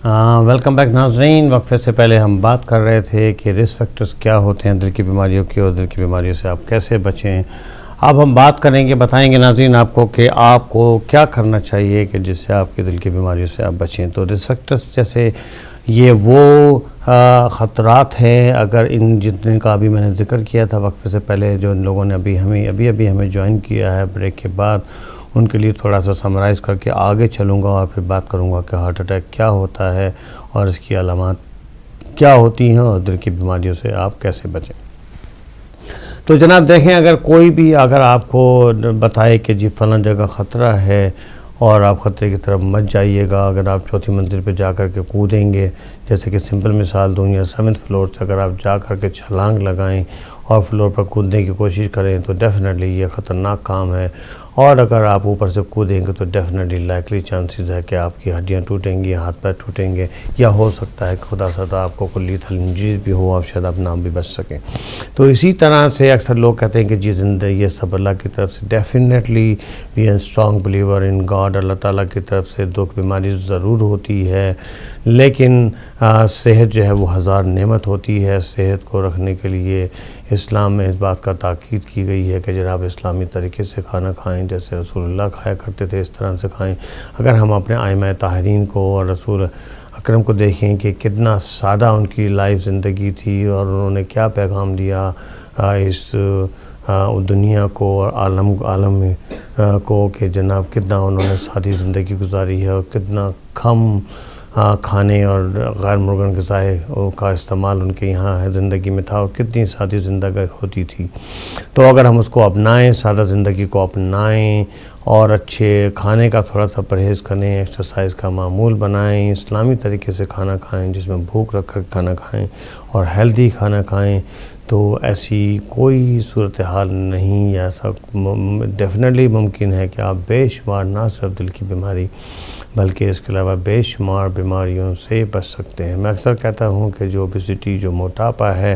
Welcome back ناظرین. وقفے سے پہلے ہم بات کر رہے تھے کہ رسک فیکٹرز کیا ہوتے ہیں دل کی بیماریوں کی اور دل کی بیماریوں سے آپ کیسے بچیں. اب ہم بات کریں گے، بتائیں گے ناظرین آپ کو کہ آپ کو کیا کرنا چاہیے کہ جس سے آپ کی دل کی بیماریوں سے آپ بچیں. تو رسک فیکٹرز جیسے یہ وہ خطرات ہیں، اگر ان جتنے کا ابھی میں نے ذکر کیا تھا وقفے سے پہلے، جو ان لوگوں نے ابھی ہمیں جوائن کیا ہے بریک کے بعد، ان کے لیے تھوڑا سا سمرائز کر کے آگے چلوں گا اور پھر بات کروں گا کہ ہارٹ اٹیک کیا ہوتا ہے اور اس کی علامات کیا ہوتی ہیں اور دل کی بیماریوں سے آپ کیسے بچیں. تو جناب دیکھیں، اگر آپ کو بتائے کہ جی فلاں جگہ خطرہ ہے اور آپ خطرے کی طرف مت جائیے گا، اگر آپ چوتھی منزل پہ جا کر کے کودیں گے، جیسے کہ سمپل مثال دوں، یا 7th فلور سے اگر آپ جا کر کے چھلانگ لگائیں اور فلور پر کودنے کی کوشش کریں تو ڈیفینیٹلی یہ خطرناک کام ہے. اور اگر آپ اوپر سے کودیں گے تو ڈیفینیٹلی لائکلی چانسز ہے کہ آپ کی ہڈیاں ٹوٹیں گی، ہاتھ پیر ٹوٹیں گے، یا ہو سکتا ہے کہ خدا سدا آپ کو کوئی لیتھل انجری بھی ہو، آپ شاید اپنا بھی بچ سکیں. تو اسی طرح سے اکثر لوگ کہتے ہیں کہ جی زندگی یہ سب اللہ کی طرف سے، definitely we are strong believer in God. Allah تعالیٰ کی طرف سے دکھ بیماری ضرور ہوتی ہے، لیکن صحت جو ہے وہ ہزار نعمت ہوتی ہے. صحت کو رکھنے کے لیے اسلام میں اس بات کا تاکید کی گئی ہے کہ جناب اسلامی طریقے سے کھانا کھائیں، جیسے رسول اللہ کھایا کرتے تھے اس طرح سے کھائیں. اگر ہم اپنے ائمہ طاہرین کو اور رسول اکرم کو دیکھیں کہ کتنا سادہ ان کی لائف زندگی تھی اور انہوں نے کیا پیغام دیا اس دنیا کو اور عالم کو، کہ جناب کتنا انہوں نے سادی زندگی گزاری ہے اور کتنا کم کھانے اور غیر مرغن غذائیں کا استعمال ان کے یہاں زندگی میں تھا اور کتنی سادی زندگی ہوتی تھی. تو اگر ہم اس کو اپنائیں، سادہ زندگی کو اپنائیں اور اچھے کھانے کا تھوڑا سا پرہیز کریں، ایکسرسائز کا معمول بنائیں، اسلامی طریقے سے کھانا کھائیں جس میں بھوک رکھ کر کھانا کھائیں اور ہیلدی کھانا کھائیں، تو ایسی کوئی صورتحال نہیں، یا ایسا ڈیفینیٹلی ممکن ہے کہ آپ بے شمار نہ صرف دل کی بیماری بلکہ اس کے علاوہ بے شمار بیماریوں سے بچ سکتے ہیں. میں اکثر کہتا ہوں کہ جو اوبیسٹی، جو موٹاپا ہے،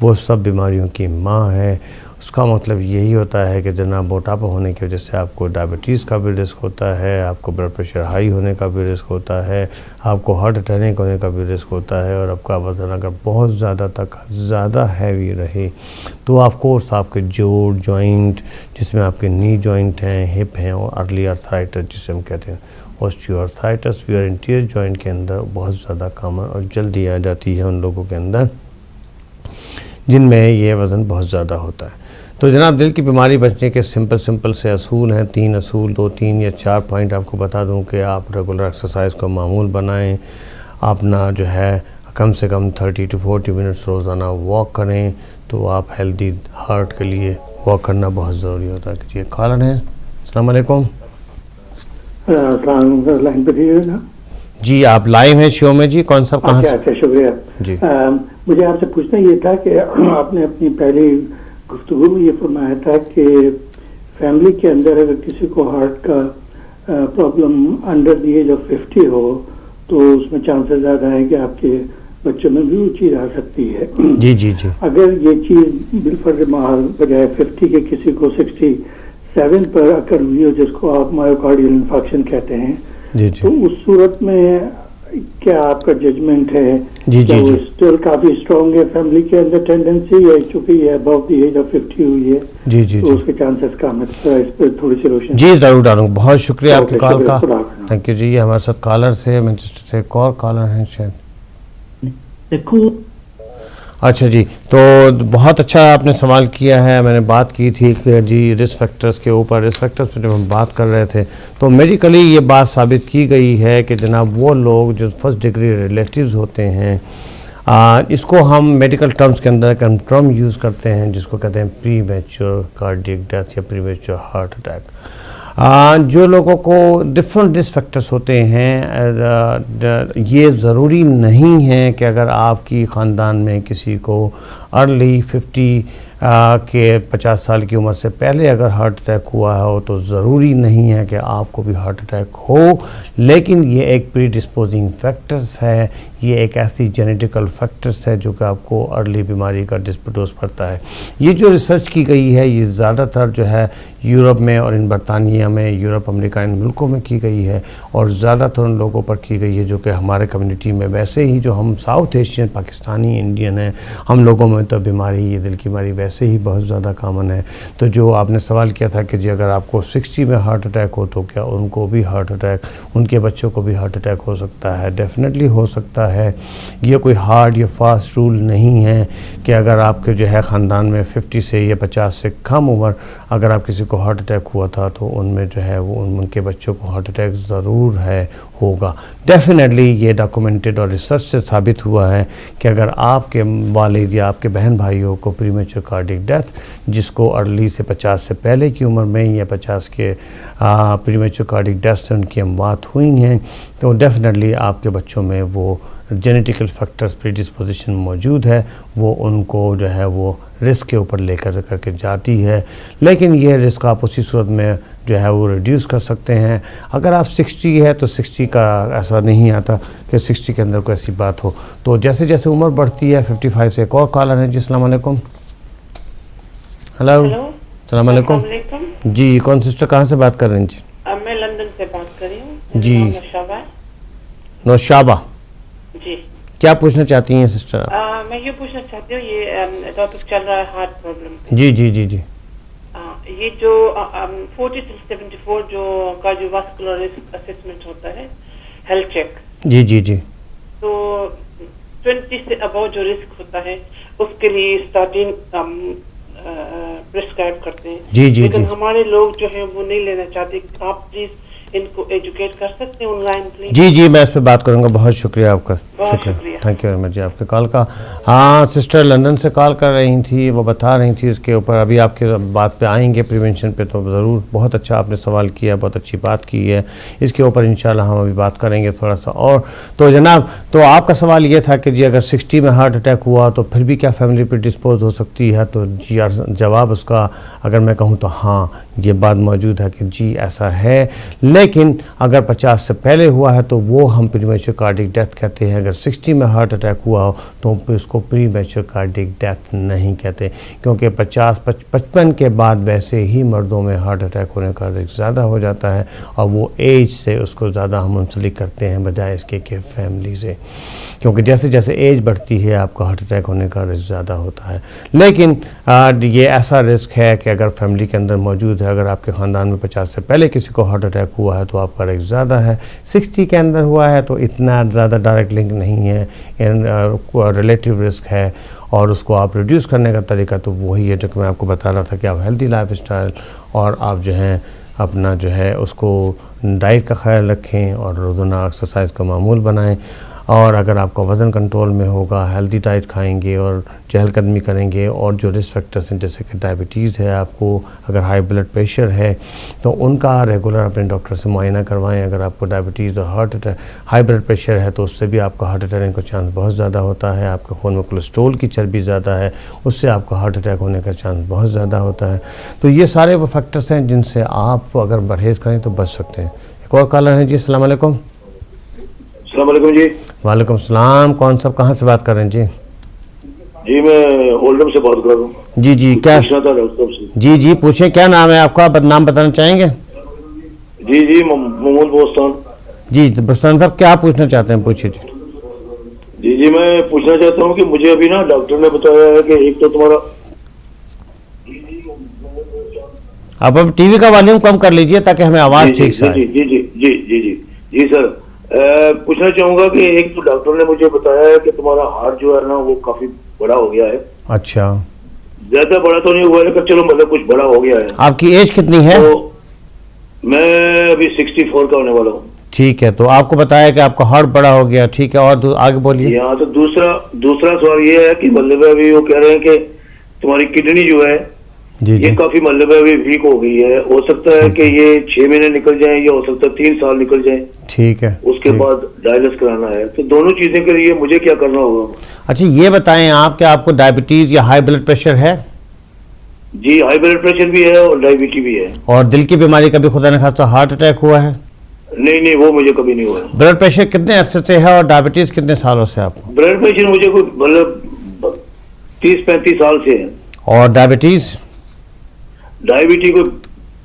وہ سب بیماریوں کی ماں ہے. اس کا مطلب یہی ہوتا ہے کہ جناب موٹاپا ہونے کی وجہ سے آپ کو ڈائبٹیز کا بھی رسک ہوتا ہے، آپ کو بلڈ پریشر ہائی ہونے کا بھی رسک ہوتا ہے، آپ کو ہارٹ اٹیک ہونے کا بھی رسک ہوتا ہے، اور آپ کا وزن اگر بہت زیادہ ہیوی رہے تو آپ کے جوڑ جوائنٹ، جس میں آپ کے نی جوائنٹ ہیں، ہپ ہیں، اور ارلی آرتھرائٹس جسے ہم کہتے ہیں osteoarthritis, wear and tear joint کے اندر بہت زیادہ کامن اور جلدی آ جاتی ہے ان لوگوں کے اندر جن میں یہ وزن بہت زیادہ ہوتا ہے. تو جناب دل کی بیماری بچنے کے سمپل سے اصول ہیں، 3 اصول، 2-3 یا 4 پوائنٹ آپ کو بتا دوں کہ آپ ریگولر ایکسرسائز کو معمول بنائیں، اپنا جو ہے کم سے کم 30 to 40 منٹس روزانہ واک کریں، تو آپ ہیلدی ہارٹ کے لیے واک کرنا بہت ضروری ہوتا ہے. کہ یہ کالر ہیں. السلام علیکم. السلام علیکم. لائن پہ تھی نا جی، آپ لائیو ہیں شو میں. جی کون صاحب کہاں سے؟ اچھا شکریہ. جی مجھے آپ سے پوچھنا یہ تھا کہ آپ نے اپنی پہلی گفتگو میں یہ فرمایا تھا کہ فیملی کے اندر اگر کسی کو ہارٹ کا problem under the age of 50 ہو تو اس میں چانسز زیادہ ہے کہ آپ کے بچوں میں بھی وہ چیز آ سکتی ہے. جی جی جی. اگر یہ چیز بالفرض محال بجائے 50 کے کسی کو 67 پر اکر ہوئی ہو، جس کو آپ مایوکارڈیل انفارکشن کہتے ہیں، جی جی، تو اس صورت میں کیا آپ کا ججمنٹ ہے؟ جی جی جی، اسٹل کافی اسٹرانگ ہے فیملی کے اندر ٹینڈنسی، یا چونکہ یہ ابو دی ایج آف 50 ہوئی ہے جی جی تو اس کے چانسز کم ہے؟ اس پہ تھوڑی سی روشنی. جی ضرور ڈالوں. بہت شکریہ آپ کی کال کا. خدا تھینک یو. جی یہ ہمارے ساتھ کالر سے مانچسٹر سے ایک اور کالر ہیں شاید. اچھا جی، تو بہت اچھا آپ نے سوال کیا ہے. میں نے بات کی تھی کہ جی رسک فیکٹرز کے اوپر، رسک فیکٹرز پہ جب ہم بات کر رہے تھے تو میڈیکلی یہ بات ثابت کی گئی ہے کہ جناب وہ لوگ جو فرسٹ ڈگری ریلیٹیوز ہوتے ہیں، اس کو ہم میڈیکل ٹرمز کے اندر ایک ٹرم یوز کرتے ہیں جس کو کہتے ہیں پری میچور کارڈیک ڈیتھ یا پری میچور ہارٹ اٹیک. جو لوگوں کو ڈفرنٹ رسک فیکٹرز ہوتے ہیں، یہ ضروری نہیں ہے کہ اگر آپ کی خاندان میں کسی کو ارلی 50 کے 50 سال کی عمر سے پہلے اگر ہارٹ اٹیک ہوا ہو تو ضروری نہیں ہے کہ آپ کو بھی ہارٹ اٹیک ہو، لیکن یہ ایک پری ڈسپوزنگ فیکٹرز ہے، یہ ایک ایسی جینیٹیکل فیکٹرز ہے جو کہ آپ کو ارلی بیماری کا ڈسپوز کرتا ہے. یہ جو ریسرچ کی گئی ہے یہ زیادہ تر جو ہے یورپ میں اور ان برطانیہ میں، یورپ امریکہ ان ملکوں میں کی گئی ہے، اور زیادہ تر ان لوگوں پر کی گئی ہے جو کہ ہمارے کمیونٹی میں ویسے ہی جو ہم ساؤتھ ایشین پاکستانی انڈین ہیں، ہم لوگوں میں تو بیماری یہ دل کی بیماری ویسے ہی بہت زیادہ کامن ہے۔ تو جو آپ نے سوال کیا تھا کہ جی اگر آپ کو 60 میں ہارٹ اٹیک ہو تو کیا ان کو بھی ہارٹ اٹیک، ان کے بچوں کو بھی ہارٹ اٹیک ہو سکتا ہے؟ ڈیفینیٹلی ہو سکتا ہے۔ یہ کوئی ہارڈ یا فاسٹ رول نہیں ہے کہ اگر آپ کے جو ہے خاندان میں 50 سے یا 50 سے کم عمر اگر آپ کسی کو ہارٹ اٹیک ہوا تھا تو ان میں جو ہے وہ ان کے بچوں کو ہارٹ اٹیک ضرور ہوگا۔ ڈیفینیٹلی یہ ڈاکومنٹڈ اور ریسرچ سے ثابت ہوا ہے کہ اگر آپ کے والد یا آپ کے بہن بھائیوں کو پریمیچور کارڈک ڈیتھ، جس کو ارلی سے 50 سے پہلے کی عمر میں یا 50 کے پریمیچور کارڈک ڈیتھ سے ان کی اموات ہوئی ہیں، تو ڈیفینیٹلی آپ کے بچوں میں وہ جینیٹیکل فیکٹرز پریڈسپوزیشن موجود ہے، وہ ان کو جو ہے وہ رسک کے اوپر لے کر کے جاتی ہے۔ لیکن یہ رسک آپ اسی صورت میں جو ہے وہ ریڈیوس کر سکتے ہیں۔ اگر آپ 60 ہے تو 60 کا ایسا نہیں آتا کہ 60 کے اندر کوئی ایسی بات ہو، تو جیسے جیسے عمر بڑھتی ہے 55 سے ایک اور کالر ہے۔ جی السلام علیکم۔ ہلو السلام علیکم۔ جی کون سسٹر کہاں سے بات کر رہے ہیں؟ جی میں لندن سے بات کر رہی ہوں۔ جی نوشابہ۔ نوشابہ، جی کیا پوچھنا چاہتی ہیں سسٹر؟ میں یہ پوچھنا چاہتی ہوں، یہ ٹاپک چل رہا ہے ہارٹ پرابلم۔ جی جی جی جی یہ جو 40 سے 74 جو کارڈیوواسکولر رسک اسسمنٹ ہوتا ہے، ہیلتھ چیک، جی جی جی تو 20 سے ابو جو رسک ہوتا ہے اس کے لیے اسٹارٹنگ پرسکرائب کرتے ہیں، جی جی لیکن جی ہمارے لوگ جو ہیں وہ نہیں لینا چاہتے۔ آپ پلیز ان کو ایجوکیٹ کر سکتے ہیں آن لائن پلیز؟ جی جی میں اس پہ بات کروں گا۔ بہت شکریہ آپ کا، بہت شکریہ۔ تھینک یو ویری مچ جی آپ کے کال کا۔ ہاں سسٹر لندن سے کال کر رہی تھی، وہ بتا رہی تھی اس کے اوپر، ابھی آپ کے بات پہ آئیں گے پریونشن پہ، تو ضرور بہت اچھا آپ نے سوال کیا، بہت اچھی بات کی ہے، اس کے اوپر انشاءاللہ ہم ابھی بات کریں گے تھوڑا سا اور۔ تو جناب تو آپ کا سوال یہ تھا کہ جی اگر 60 میں ہارٹ اٹیک ہوا تو پھر بھی کیا فیملی پہ ڈسپوز ہو سکتی ہے؟ تو جی جواب اس کا اگر میں کہوں تو ہاں یہ بات موجود ہے کہ جی ایسا ہے، لیکن اگر 50 سے پہلے ہوا ہے تو وہ ہم پری میچور کارڈک ڈیتھ کہتے ہیں۔ اگر 60 میں ہارٹ اٹیک ہوا ہو تو اس کو پری میچور کارڈک ڈیتھ نہیں کہتے، کیونکہ 55 کے بعد ویسے ہی مردوں میں ہارٹ اٹیک ہونے کا رسک زیادہ ہو جاتا ہے، اور وہ ایج سے اس کو زیادہ ہم منسلک کرتے ہیں بجائے اس کے کہ فیملی سے، کیونکہ جیسے جیسے ایج بڑھتی ہے آپ کو ہارٹ اٹیک ہونے کا رسک زیادہ ہوتا ہے۔ لیکن یہ ایسا رسک ہے کہ اگر فیملی کے اندر موجود ہے، اگر آپ کے خاندان میں 50 سے پہلے کسی کو ہارٹ اٹیک ہوا ہے تو آپ کا رسک زیادہ ہے، 60 کے اندر ہوا ہے تو اتنا زیادہ ڈائریکٹ لنک نہیں ہے، ریلیٹیو رسک ہے، اور اس کو آپ ریڈیوس کرنے کا طریقہ تو وہی ہے جو کہ میں آپ کو بتا رہا تھا کہ آپ ہیلدی لائف اسٹائل اور آپ جو ہیں اپنا جو ہے اس کو ڈائٹ کا خیال رکھیں اور روزانہ ایکسرسائز کا معمول بنائیں، اور اگر آپ کا وزن کنٹرول میں ہوگا، ہیلدی ڈائٹ کھائیں گے اور چہل قدمی کریں گے، اور جو رسک فیکٹرز ہیں جیسے کہ ڈائبٹیز ہے، آپ کو اگر ہائی بلڈ پریشر ہے تو ان کا ریگولر اپنے ڈاکٹر سے معائنہ کروائیں۔ اگر آپ کو ڈائبٹیز اور ہائی بلڈ پریشر ہے تو اس سے بھی آپ کا ہارٹ اٹیک ہونے کا چانس بہت زیادہ ہوتا ہے۔ آپ کے خون میں کولیسٹرول کی چربی زیادہ ہے، اس سے آپ کا ہارٹ اٹیک ہونے کا چانس بہت زیادہ ہوتا ہے۔ تو یہ سارے وہ فیکٹرز ہیں جن سے آپ اگر پرہیز کریں تو بچ سکتے ہیں۔ ایک اور کالر ہے جی السلام علیکم۔ السلام علیکم جی۔ وعلیکم السلام، کون صاحب کہاں سے بات کر رہے ہیں؟ جی جی میں اولڈم سے بات کر رہا ہوں۔ جی جی کیا پوچھنا تھا ڈاکٹر صاحب سے۔ جی جی پوچھیں، کیا نام ہے آپ کا؟ نام بتانا چاہیں گے؟ جی جی محمود بوستان۔ جی بستان صاحب کیا پوچھنا چاہتے ہیں؟ پوچھیے جی۔ جی جی میں پوچھنا چاہتا ہوں کہ مجھے ابھی نا ڈاکٹر نے بتایا ہے کہ ایک تو تمہارا، آپ اب ٹی وی کا والیوم کم کر لیجئے تاکہ ہمیں آواز ٹھیک سے آئے۔ جی جی جی جی جی جی جی سر، پوچھنا چاہوں گا کہ ایک تو ڈاکٹر نے مجھے بتایا ہے کہ تمہارا ہارٹ جو ہے نا وہ کافی بڑا ہو گیا ہے۔ اچھا، زیادہ بڑا تو نہیں ہوا لیکن چلو مطلب کچھ بڑا ہو گیا ہے۔ آپ کی ایج کتنی ہے؟ تو میں ابھی 64 کا ہونے والا ہوں۔ ٹھیک ہے، تو آپ کو بتایا کہ آپ کا ہارٹ بڑا ہو گیا، ٹھیک ہے، اور آگے بولیے۔ یہاں تو دوسرا سوال یہ ہے کہ مطلب ابھی وہ کہہ رہے ہیں کہ تمہاری کڈنی جو ہے جی جی یہ کافی مطلب ابھی ویک ہو گئی ہے، ہو سکتا ہے کہ یہ 6 مہینے نکل جائیں یا ہو سکتا ہے 3 سال نکل جائیں، ٹھیک ہے، اس کے بعد ڈائلس کرانا ہے۔ تو دونوں چیزیں کے لیے مجھے کیا کرنا ہوگا؟ اچھا یہ بتائیں آپ کہ آپ کو ڈائبٹیز یا ہائی بلڈ پریشر ہے؟ جی ہائی بلڈ پریشر بھی ہے اور ڈائبٹی بھی ہے۔ اور دل کی بیماری کبھی خدا نخواستہ ہارٹ اٹیک ہوا ہے؟ نہیں وہ مجھے کبھی نہیں ہوا۔ بلڈ پریشر کتنے عرصے سے ہے اور ڈائبٹیز کتنے سالوں سے آپ کو؟ بلڈ پریشر مجھے کوئی مطلب 30-35 سال سے ہے، اور ڈائبٹیز؟ ڈائبٹی کو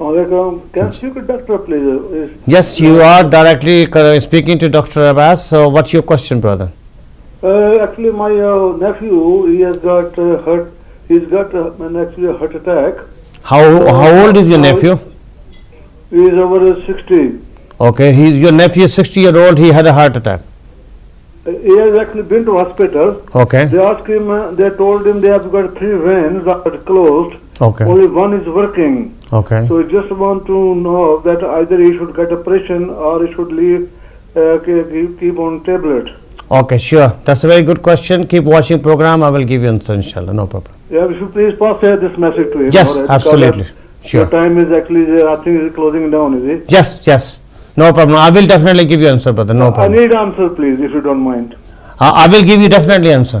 Can I speak to doctor, please? Yes, you are directly speaking to Dr. Abbas. So what's your question, brother? Actually, my nephew, he has got heart. He's got actually a heart attack. How old is your nephew? He is over 60. Okay, your nephew is 60-year-old. He had a heart attack. He has actually been to hospital. Okay. They asked him. They told him they have got 3 veins that are closed. Okay. Only one is working. Okay. So I just want to know that either he should get operation or he should leave, keep on tablet. Okay, sure. That's a very good question. Keep watching program. I will give you answer, inshallah. No problem. Yeah, if you please pass this message to him. Yes, alright, absolutely. because Sure. The time is actually, I think, is closing down, is it? Yes. No problem. I will definitely give you answer, brother. No I problem. need answer, please, if you don't mind. I will give you definitely answer.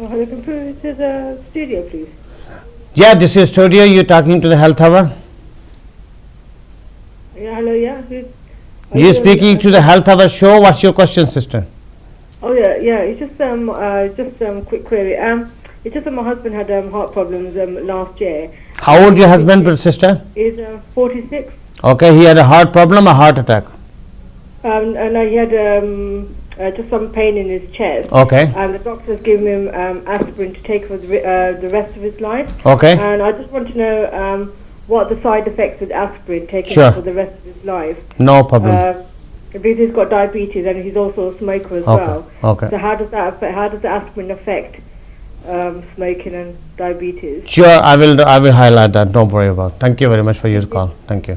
This is a studio, please. Yeah, this is studio. You're talking to the health hour. Yeah, hello, yeah. You're speaking to the health hour show. What's your question, sister? Oh yeah. It's just quick query. It's just that my husband had heart problems last year. How old your husband, sister? He's 46. Okay, he had a heart problem, a heart attack. And he had just some pain in his chest. Okay. And the doctors gave him aspirin to take for the rest of his life. Okay. And I just want to know what the side effects with aspirin taken Sure. for the rest of his life. No problem. Because he's got diabetes and he's also a smoker as Okay, well. okay. So how does the aspirin affect smoking and diabetes? Sure, I will highlight that. Don't worry about it. Thank you very much for your call. Thank you.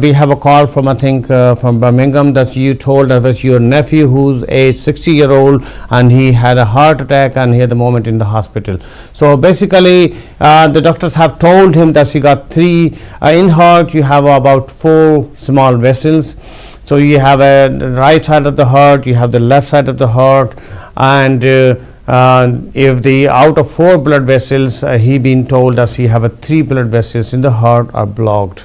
We have a call from, I think, from Birmingham, that you told us that your nephew who's age 60-year-old and he had a heart attack and he at the moment in the hospital. So basically the doctors have told him that he got 3 in heart you have about 4 small vessels. So you have a right side of the heart, you have the left side of the heart, and if the out of 4 blood vessels, he been told that he have a 3 blood vessels in the heart are blocked.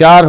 4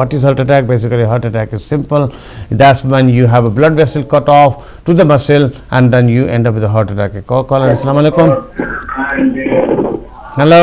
What is heart attack? Basically heart attack is simple. That's when you have a blood vessel cut off to the muscle and then you end up with a heart attack. Caller, Assalamu alaikum. Hello.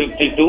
52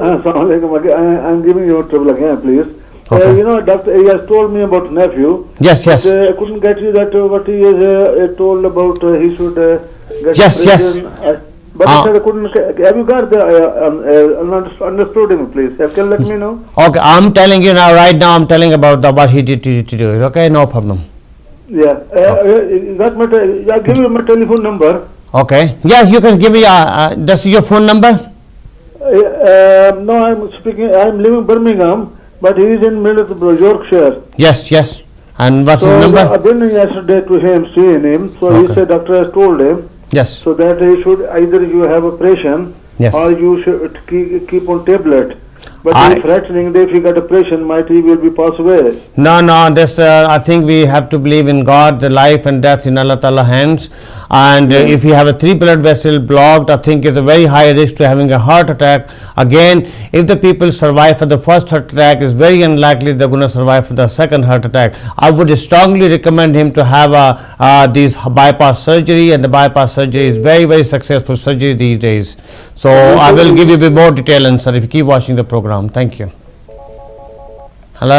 Assalamu alaikum. I'm giving you trouble again, please. Okay. You know, doctor, he has told me about nephew. Yes, yes. But, I couldn't get you that what he has told about he should get Yes, yes. prison. But I said I couldn't. Have you got the understood him, please? Can you let me know? Okay, I'm telling you now, right now I'm telling about what he did to do it. Okay, no problem. Yeah. That matter. I'll give you my telephone number. Okay. Yeah, you can give me this is your phone number? No, I'm speaking. I'm living in Birmingham, but he is in middle of Yorkshire. Yes, yes. And what's So his number? I've been yesterday to him, seeing him. So he Okay. said doctor has told him. Yes. So that he should either you have operation Yes. or you should keep on tablet. But I- he's threatening that if he got operation, might he will be pass away. No, this I think we have to believe in God, the life and death in Allah Ta'ala hands. And if you have a 3 blood vessel blocked, I think it's a very high risk to having a heart attack. Again, if the people survive for the first heart attack, it's very unlikely they're going to survive for the second heart attack. I would strongly recommend him to have these bypass surgery, and the bypass surgery is very, very successful surgery these days. So I will give you a bit more detail answer if you keep watching the program. Thank you. Hello.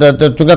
ਕਿਉਂਕਿ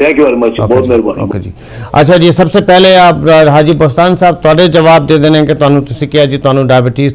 thank you very much, بہت مہربانی. Okay جی. اچھا جی, سب سے پہلے آپ حاجی بستان صاحب ਤੁਹਾਡੇ ਜਵਾਬ ਦੇ ਦੇਣੇ ਕਿ ਤੁਹਾਨੂੰ ਤੁਸੀਂ ਕਿਹਾ ਜੀ ਤੁਹਾਨੂੰ ਡਾਇਬਟੀਜ਼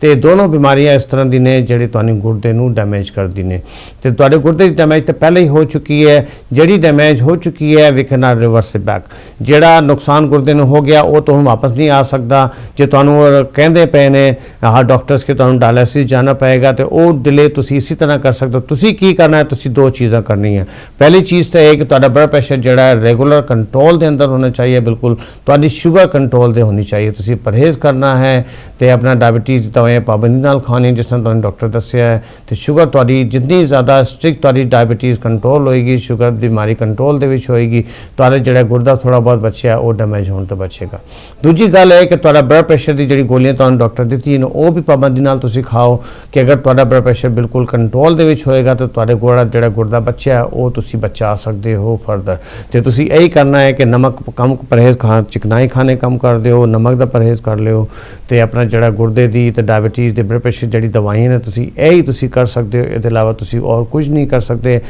ਤੇ ਦੋਨੋਂ ਬਿਮਾਰੀਆਂ ਇਸ ਤਰ੍ਹਾਂ ਦੀ ਨੇ ਜਿਹੜੇ ਤੁਹਾਨੂੰ ਗੁਰਦੇ ਨੂੰ ਡੈਮੇਜ ਕਰਦੀ ਨੇ. ਤੇ ਤੁਹਾਡੇ ਗੁਰਦੇ ਦੀ ਡੈਮੇਜ ਤਾਂ ਪਹਿਲਾਂ ਹੀ ਹੋ ਚੁੱਕੀ ਹੈ. ਜਿਹੜੀ ਡੈਮੇਜ ਹੋ ਚੁੱਕੀ ਹੈ we can reverse it back. ਜਿਹੜਾ ਨੁਕਸਾਨ ਗੁਰਦੇ ਨੂੰ ਹੋ ਗਿਆ ਉਹ ਤੁਹਾਨੂੰ ਵਾਪਸ ਨਹੀਂ ਆ ਸਕਦਾ. ਜੇ ਤੁਹਾਨੂੰ ਕਹਿੰਦੇ ਪਏ ਨੇ ਡਾਕਟਰਸ ਕਿ ਤੁਹਾਨੂੰ ਡਾਇਲਿਸਿਸ ਜਾਣਾ ਪਏਗਾ ਤੇ ਉਹ ਡਿਲੇ ਤੁਸੀਂ ਇਸੇ ਤਰ੍ਹਾਂ ਕਰ ਸਕਦੇ ਹੋ. ਤੁਸੀਂ ਕੀ ਕਰਨਾ ਹੈ, ਤੁਸੀਂ ਦੋ ਚੀਜ਼ਾਂ ਕਰਨੀਆਂ. ਪਹਿਲੀ ਚੀਜ਼ ਤਾਂ ਇਹ ਕਿ ਤੁਹਾਡਾ ਬਲੱਡ ਪ੍ਰੈਸ਼ਰ ਜਿਹੜਾ ਹੈ ਰੈਗੂਲਰ ਕੰਟਰੋਲ ਦੇ ਅੰਦਰ ਹੋਣਾ ਚਾਹੀਏ. ਬਿਲਕੁਲ ਤੁਹਾਡੀ ਸ਼ੂਗਰ ਕੰਟਰੋਲ ਦੇ ਹੋਣੀ ਚਾਹੀਏ. ਤੁਸੀਂ ਪਰਹੇਜ਼ ਕਰਨਾ ਹੈ ਤੇ ਆਪਣਾ ਡਾਇਬਟੀਜ਼ ਦਵਾਈਆਂ ਪਾਬੰਦੀ ਨਾਲ ਖਾਣੀ ਜਿਸ ਤਰ੍ਹਾਂ ਤੁਹਾਨੂੰ ਡਾਕਟਰ ਦੱਸਿਆ ਹੈ. ਤੇ ਸ਼ੂਗਰ ਤੁਹਾਡੀ ਜਿੰਨੀ ਜ਼ਿਆਦਾ ਸਟ੍ਰਿਕਟ ਤੁਹਾਡੀ ਡਾਇਬਟੀਜ਼ ਕੰਟਰੋਲ ਹੋਏਗੀ, ਸ਼ੂਗਰ ਬਿਮਾਰੀ ਕੰਟਰੋਲ ਦੇ ਵਿੱਚ ਹੋਏਗੀ, ਤੁਹਾਡਾ ਜਿਹੜਾ ਗੁਰਦਾ ਥੋੜ੍ਹਾ ਬਹੁਤ ਬਚਿਆ ਉਹ ਡੈਮੇਜ ਹੋਣ ਤੋਂ ਬਚੇਗਾ. ਦੂਜੀ ਗੱਲ ਇਹ ਕਿ ਤੁਹਾਡਾ ਬਲੱਡ ਪ੍ਰੈਸ਼ਰ ਦੀ ਜਿਹੜੀ ਗੋਲੀਆਂ ਤੁਹਾਨੂੰ ਡਾਕਟਰ ਦਿੱਤੀ ਨੇ ਉਹ ਵੀ ਪਾਬੰਦੀ ਨਾਲ ਤੁਸੀਂ ਖਾਓ ਕਿ ਅਗਰ ਤੁਹਾਡਾ ਬਲੱਡ ਪ੍ਰੈਸ਼ਰ ਬਿਲਕੁਲ ਕੰਟਰੋਲ ਦੇ ਵਿੱਚ ਹੋਏਗਾ ਤਾਂ ਤੁਹਾਡੇ ਜਿਹੜਾ ਗੁਰਦਾ ਬਚਿਆ ਉਹ ਤੁਸੀਂ ਬਚਾ ਸਕਦੇ ਹੋ ਫਰਦਰ. ਤੇ ਤੁਸੀਂ ਇਹੀ ਕਰਨਾ ਹੈ ਕਿ ਨਮਕ ਕਮ ਪਰਹੇਜ਼ ਚਿਕਨਾਈ ਖਾਣੇ ਕਮ ਕਰ ਦਿਓ, ਨਮਕ ਦਾ ਪਰਹੇਜ਼ ਕਰ ਲਿਓ ਤੇ ਆਪਣਾ ਜਿਹੜਾ ਗੁਰਦੇ ਦੀ ਤੇ ਡਾਇਬਟੀਜ਼ ਦੇ ਬਲੱਡ ਪ੍ਰੈਸ਼ਰ ਜਿਹੜੀ ਦਵਾਈਆਂ ਨੇ ਤੁਸੀਂ ਇਹੀ ਤੁਸੀਂ ਕਰ ਸਕਦੇ ਹੋ. ਇਹਦੇ ਇਲਾਵਾ ਤੁਸੀਂ ਹੋਰ ਕੁਝ ਨਹੀਂ ਕਰ ਸਕਦੇ.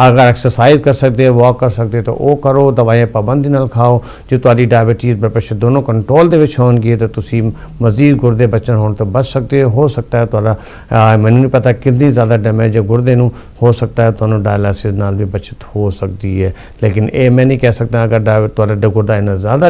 ਅਗਰ ਐਕਸਰਸਾਈਜ਼ ਕਰ ਸਕਦੇ ਹੋ, ਵਾਕ ਕਰ ਸਕਦੇ ਹੋ ਤਾਂ ਉਹ ਕਰੋ. ਦਵਾਈਆਂ ਪਾਬੰਦੀ ਨਾਲ ਖਾਓ. ਜੇ ਤੁਹਾਡੀ ਡਾਇਬਟੀਜ਼ ਬਲੱਡ ਪ੍ਰੈਸ਼ਰ ਦੋਨੋਂ ਕੰਟਰੋਲ ਦੇ ਵਿੱਚ ਹੋਣਗੇ ਤਾਂ ਤੁਸੀਂ ਮਜ਼ੀਦ ਗੁਰਦੇ ਬਚਣ ਹੋਣ ਤੋਂ ਬਚ ਸਕਦੇ ਹੋ ਸਕਦਾ ਹੈ ਤੁਹਾਡਾ ਮੈਨੂੰ ਨਹੀਂ ਪਤਾ ਕਿੰਨੀ ਜ਼ਿਆਦਾ ਡੈਮੇਜ ਹੈ ਗੁਰਦੇ ਨੂੰ, ਹੋ ਸਕਦਾ ਹੈ ਤੁਹਾਨੂੰ ਡਾਇਲਿਸਿਸ ਨਾਲ ਵੀ ਬਚਤ ਹੋ ਸਕਦੀ ਹੈ. ਲੇਕਿਨ ਇਹ ਮੈਂ ਨਹੀਂ ਕਹਿ ਸਕਦਾ ਅਗਰ ਤੁਹਾਡਾ ਗੁਰਦਾ ਇੰਨਾ ਜ਼ਿਆਦਾ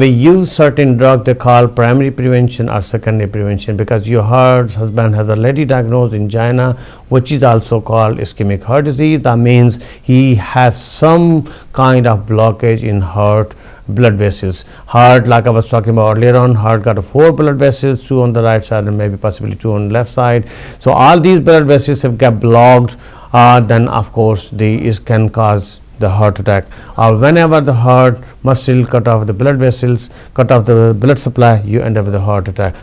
We use certain drug they call primary prevention or secondary prevention because your husband has already diagnosed angina, which is also called ischemic heart disease. That means he has some kind of blockage in heart blood vessels. Heart, like I was talking about earlier on, heart got 4 blood vessels, 2 on the right side and maybe possibly 2 on the left side. So all these blood vessels have got blocked, then of course this can cause the heart attack. Or whenever the heart muscle cut off the blood vessels, cut off the blood supply, you end up with a heart attack.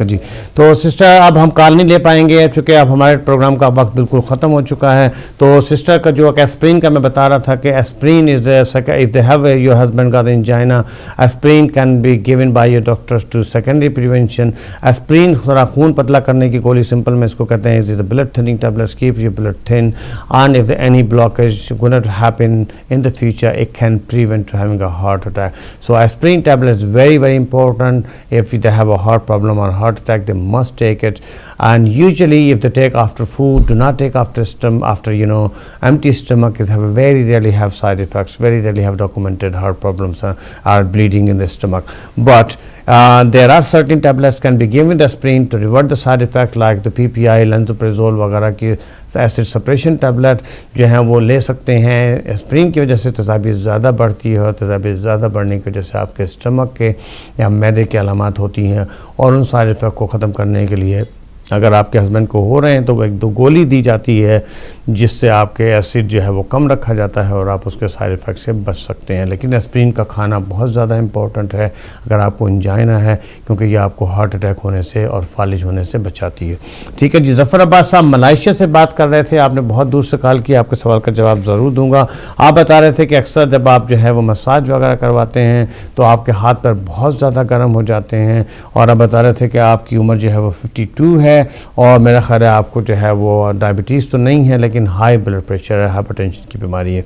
جی تو sister اب ہم کال نہیں لے پائیں گے چونکہ اب ہمارے پروگرام کا وقت بالکل ختم ہو چکا ہے. تو سسٹر کا جو اسپرین کا میں بتا رہا تھا کہ aspirin is if they have your husband got angina, aspirin can be given by your doctors to secondary prevention. Aspirin تھوڑا خون پتلا کرنے کی گولی سمپل میں اس کو کہتے ہیں. is the blood thinning tablets keeps your blood thin, and if any blockage going to happen in the future, it can prevent having a heart attack. So aspirin tablet is very very important. If they have a heart problem or heart attack, they must take it. And usually if they take after food, do not take after empty stomach, is have very rarely have side effects, very rarely have documented heart problems or bleeding in the stomach. But there are certain tablets can be given aspirin to revert the side effect, like the PPI, lansoprazole وغیرہ کی acid separation tablet جو ہیں وہ لے سکتے ہیں. Aspirin کی وجہ سے تیزابی زیادہ بڑھتی ہے اور تیزابی زیادہ بڑھنے کی وجہ سے آپ کے اسٹمک کے یا معدے کے علامات ہوتی ہیں, اور ان سائڈ افیکٹ کو ختم کرنے کے لیے اگر آپ کے ہسبینڈ کو ہو رہے ہیں تو وہ 1-2 گولی دی جاتی ہے جس سے آپ کے ایسڈ جو ہے وہ کم رکھا جاتا ہے اور آپ اس کے سائڈ افیکٹ سے بچ سکتے ہیں. لیکن اسپرین کا کھانا بہت زیادہ امپورٹنٹ ہے اگر آپ کو انجائنا ہے, کیونکہ یہ آپ کو ہارٹ اٹیک ہونے سے اور فالج ہونے سے بچاتی ہے. ٹھیک ہے جی. ظفر عباس صاحب ملائیشیا سے بات کر رہے تھے, آپ نے بہت دور سے کال کی, آپ کے سوال کا جواب ضرور دوں گا. آپ بتا رہے تھے کہ اکثر جب آپ جو ہے وہ مساج وغیرہ کرواتے ہیں تو آپ کے ہاتھ پر بہت زیادہ گرم ہو جاتے ہیں, اور آپ بتا رہے تھے کہ آپ کی عمر جو ہے وہ 52 ہے, اور میرا خیال ہے آپ کو جو ہے وہ ڈائبٹیز تو نہیں ہے لیکن ہائی بلڈ پریشر ہے, ہائپر ٹینشن کی بیماری ہے.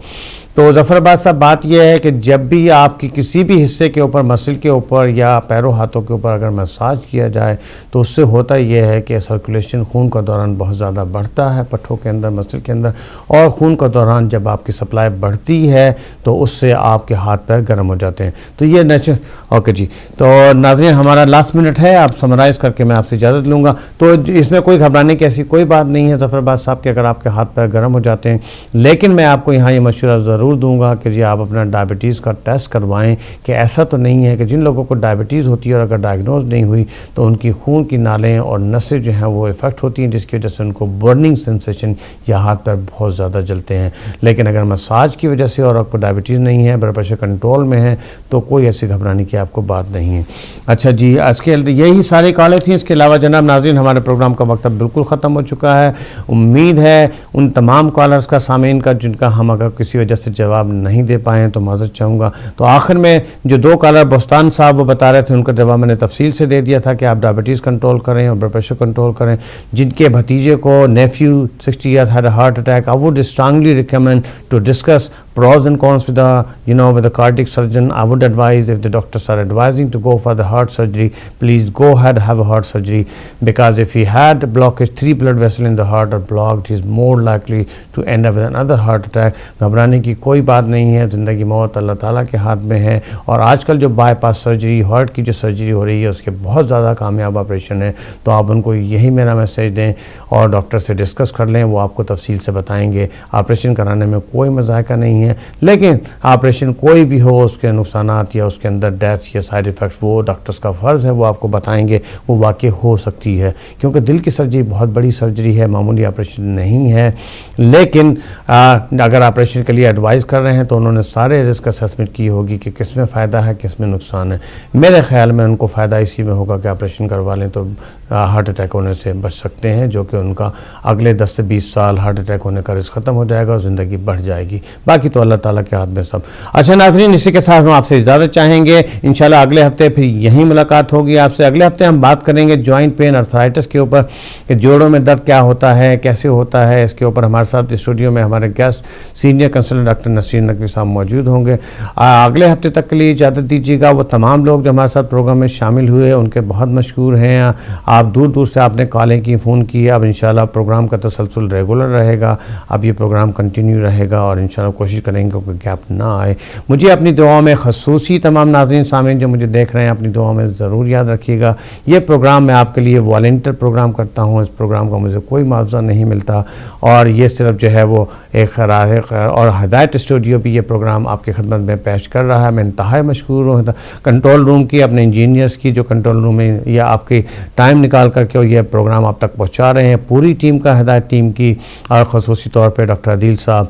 تو ظفر عباس صاحب بات یہ ہے کہ جب بھی آپ کی کسی بھی حصے کے اوپر, مسل کے اوپر یا پیروں ہاتھوں کے اوپر اگر مساج کیا جائے تو اس سے ہوتا یہ ہے کہ سرکولیشن خون کا دوران بہت زیادہ بڑھتا ہے پٹھوں کے اندر, مسل کے اندر, اور خون کا دوران جب آپ کی سپلائی بڑھتی ہے تو اس سے آپ کے ہاتھ پیر گرم ہو جاتے ہیں. تو یہ نیچر. اوکے جی. تو ناظرین ہمارا لاسٹ منٹ ہے, آپ سمرائز کر کے میں آپ سے اجازت لوں گا. تو اس میں کوئی گھبرانے کی ایسی کوئی بات نہیں ہے ظفر عباس صاحب کہ اگر آپ کے ہاتھ پیر گرم ہو جاتے ہیں, لیکن میں آپ کو یہاں یہ مشورہ ضرور دوں گا کہ جی آپ اپنا ڈائبٹیز کا ٹیسٹ کروائیں کہ ایسا تو نہیں ہے کہ جن لوگوں کو ڈائبٹیز ہوتی ہے اور اگر ڈائگنوز نہیں ہوئی تو ان کی خون کی نالیں اور نسیں جو ہیں وہ افیکٹ ہوتی ہیں جس کی وجہ سے ان کو برننگ سینسیشن یا ہاتھ پیر بہت زیادہ جلتے ہیں. لیکن اگر مساج کی وجہ سے اور آپ کو ڈائبٹیز نہیں ہے, بلڈ پریشر کنٹرول میں ہے, تو کوئی ایسی گھبرانے کی آپ کو بات نہیں ہے. اچھا جی, آج کے یہی سارے کالیں تھیں. اس کے علاوہ جناب ناظرین ہمارے پروگرام کا وقت اب بالکل ختم ہو چکا ہے. امید ہے ان تمام کالرز کا, سامعین کا, جن کا ہم اگر کسی وجہ سے جواب نہیں دے پائے تو معذرت چاہوں گا. تو آخر میں جو 2 کالر بستان صاحب وہ بتا رہے تھے, ان کا جواب میں نے تفصیل سے دے دیا تھا کہ آپ ڈائبٹیز کنٹرول کریں اور بلڈ پریشر کنٹرول کریں. جن کے بھتیجے کو nephew 60 years had a heart attack, I would strongly recommend to discuss pros and cons with the cardiac surgeon. I would advise, if the doctors are advising to go for the heart surgery, please go ahead have a heart surgery, because if he had blockage, 3 blood vessels in the heart are blocked, he is more likely to end up with another heart attack. گھبرانے کی کوئی بات نہیں ہے, زندگی موت اللہ تعالیٰ کے ہاتھ میں ہے. اور آج کل جو بائی پاس سرجری, ہارٹ کی جو سرجری ہو رہی ہے, اس کے بہت زیادہ کامیاب آپریشن ہے. تو آپ ان کو یہی میرا میسیج دیں اور ڈاکٹر سے ڈسکس کر لیں, وہ آپ کو تفصیل سے بتائیں گے. آپریشن کرانے میں کوئی مذائقہ نہیں ہے, لیکن آپریشن کوئی بھی ہو, اس کے نقصانات یا اس کے اندر ڈیتھ یا سائیڈ ایفیکٹس وہ ڈاکٹرز کا فرض ہے وہ آپ کو بتائیں گے. وہ واقع ہو سکتی ہے کیونکہ دل کی سرجری بہت بڑی سرجری ہے, معمولی آپریشن نہیں ہے. لیکن اگر آپریشن کے لیے ایڈوائز کر رہے ہیں تو انہوں نے سارے رسک اسیسمنٹ کی ہوگی کہ کس میں فائدہ ہے کس میں نقصان ہے. میرے خیال میں ان کو فائدہ اسی میں ہوگا کہ آپریشن کروا لیں تو ہارٹ اٹیک ہونے سے بچ سکتے ہیں, جو کہ ان کا اگلے 10 سے 20 سال ہارٹ اٹیک ہونے کا رسک ختم ہو جائے گا اور زندگی بڑھ جائے گی. باقی تو اللہ تعالیٰ کے ہاتھ میں سب. اچھا ناظرین, اسی کے ساتھ ہم آپ سے اجازت چاہیں گے. انشاءاللہ اگلے ہفتے پھر یہی ملاقات ہوگی آپ سے. اگلے ہفتے ہم بات کریں گے جوائنٹ پین ارتھرائٹس کے اوپر, کہ جوڑوں میں درد کیا ہوتا ہے, کیسے ہوتا ہے. اس کے اوپر ہمارے ساتھ اسٹوڈیو میں ہمارے guest senior consultant doctor Naseer Naqvi صاحب موجود ہوں گے. اگلے ہفتے تک کے لیے اجازت دیجیے گا. وہ تمام لوگ جو ہمارے ساتھ پروگرام میں شامل ہوئے ان کے بہت مشکور ہیں. آپ دور دور سے آپ نے کالیں کی, فون کی. اب انشاءاللہ پروگرام کا تسلسل ریگولر رہے گا, اب یہ پروگرام کنٹینیو رہے گا اور انشاءاللہ کوشش کریں گے کہ کوئی گیپ نہ آئے. مجھے اپنی دعاؤں میں, خصوصی تمام ناظرین سامعین جو مجھے دیکھ رہے ہیں, اپنی دعاؤں میں ضرور یاد رکھیے گا. یہ پروگرام میں آپ کے لیے والنٹیئر پروگرام کرتا ہوں. اس پروگرام کا مجھے کوئی معاوضہ نہیں ملتا اور یہ صرف جو ہے وہ ایک خیر اور ہدایت اسٹوڈیو بھی یہ پروگرام آپ کی خدمت میں پیش کر رہا ہے. میں انتہائی مشکور ہوں کنٹرول روم کی, اپنے انجینئرس کی جو کنٹرول روم میں یا آپ کی ٹائم نکال کر کے یہ پروگرام آپ تک پہنچا رہے ہیں, پوری ٹیم کا, ہدایت ٹیم کی, اور خصوصی طور پہ ڈاکٹر عدیل صاحب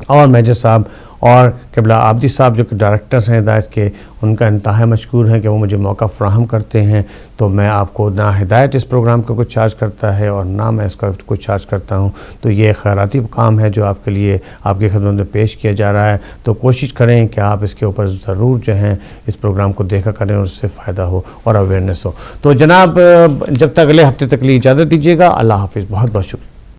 اور میجر صاحب اور قبلہ عابدی صاحب جو کہ ڈائریکٹرز ہیں ہدایت کے، ان کا انتہائی مشکور ہیں کہ وہ مجھے موقع فراہم کرتے ہیں. تو میں آپ کو نہ ہدایت اس پروگرام کا کچھ چارج کرتا ہے اور نہ میں اس کا کچھ چارج کرتا ہوں. تو یہ خیراتی کام ہے جو آپ کے لیے آپ کی خدمت میں پیش کیا جا رہا ہے. تو کوشش کریں کہ آپ اس کے اوپر ضرور جو ہیں اس پروگرام کو دیکھا کریں اور اس سے فائدہ ہو اور اویئرنیس ہو. تو جناب جب تک اگلے ہفتے تک لیے اجازت دیجیے گا. اللہ حافظ. بہت بہت شکریہ.